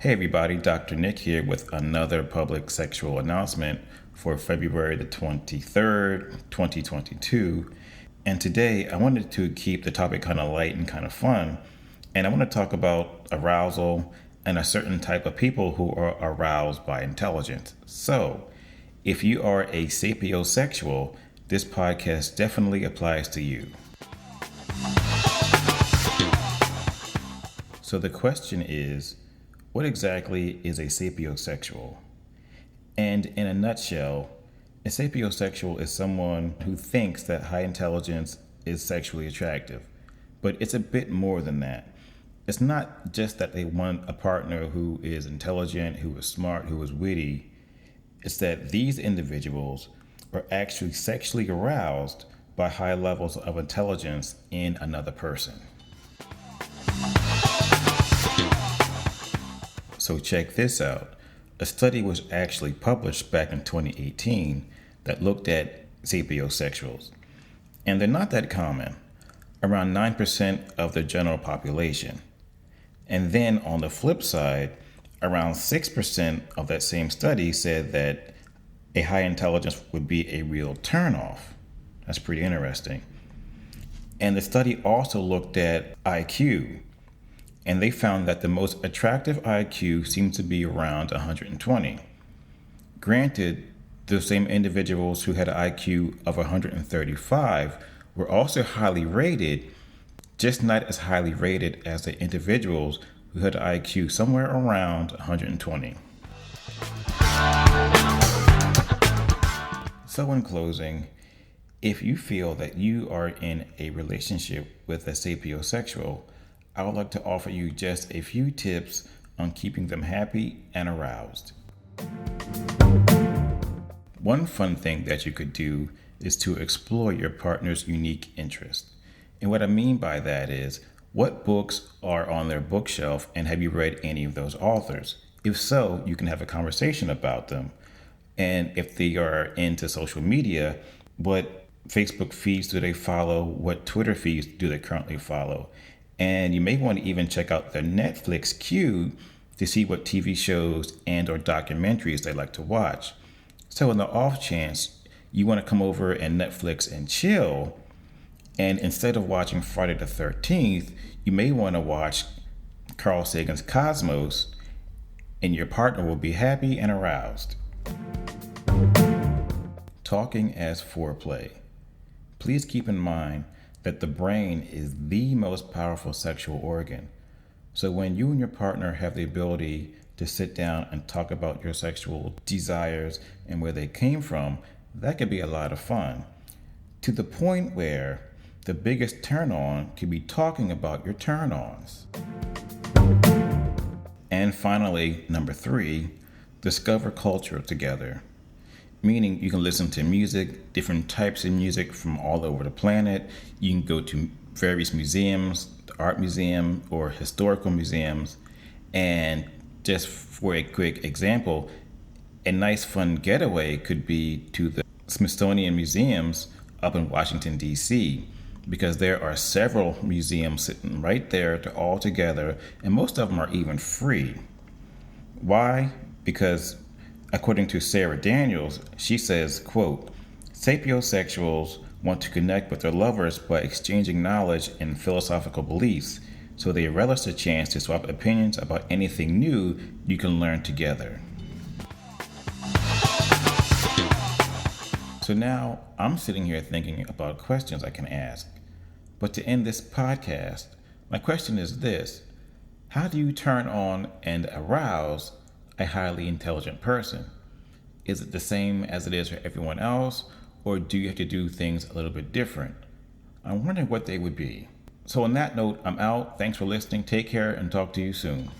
Hey everybody, Dr. Nick here with another public sexual announcement for February the 23rd, 2022. And today I wanted to keep the topic kind of light and kind of fun. And I want to talk about arousal and a certain type of people who are aroused by intelligence. So, if you are a sapiosexual, this podcast definitely applies to you. So the question is, what exactly is a sapiosexual? And in a nutshell, a sapiosexual is someone who thinks that high intelligence is sexually attractive. But it's a bit more than that. It's not just that they want a partner who is intelligent, who is smart, who is witty. It's that these individuals are actually sexually aroused by high levels of intelligence in another person. So check this out. A study was actually published back in 2018 that looked at sapiosexuals. And they're not that common, around 9% of the general population. And then on the flip side, around 6% of that same study said that a high intelligence would be a real turnoff. That's pretty interesting. And the study also looked at IQ. And they found that the most attractive IQ seemed to be around 120. Granted, the same individuals who had an IQ of 135 were also highly rated, just not as highly rated as the individuals who had an IQ somewhere around 120. So in closing, if you feel that you are in a relationship with a sapiosexual, I would like to offer you just a few tips on keeping them happy and aroused. One fun thing that you could do is to explore your partner's unique interest. And what I mean by that is, what books are on their bookshelf and have you read any of those authors? If so, you can have a conversation about them. And if they are into social media, what Facebook feeds do they follow? What Twitter feeds do they currently follow? And you may want to even check out their Netflix queue to see what TV shows and or documentaries they like to watch. So in the off chance you want to come over and Netflix and chill, and instead of watching Friday the 13th, you may want to watch Carl Sagan's Cosmos, and your partner will be happy and aroused. Talking as foreplay. Please keep in mind that the brain is the most powerful sexual organ. So when you and your partner have the ability to sit down and talk about your sexual desires and where they came from, that could be a lot of fun. To the point where the biggest turn on could be talking about your turn-ons. And finally, number 3, discover culture together. Meaning you can listen to music, different types of music from all over the planet. You can go to various museums, the art museum or historical museums. And just for a quick example, a nice fun getaway could be to the Smithsonian Museums up in Washington, D.C., because there are several museums sitting right there. They're all together, and most of them are even free. Why? Because according to Sarah Daniels, she says, quote, sapiosexuals want to connect with their lovers by exchanging knowledge and philosophical beliefs, so they relish the chance to swap opinions about anything new you can learn together. So now I'm sitting here thinking about questions I can ask. But to end this podcast, my question is this: how do you turn on and arouse a highly intelligent person? Is it the same as it is for everyone else, or do you have to do things a little bit different? I'm wondering what they would be. So on that note, I'm out. Thanks for listening. Take care and talk to you soon.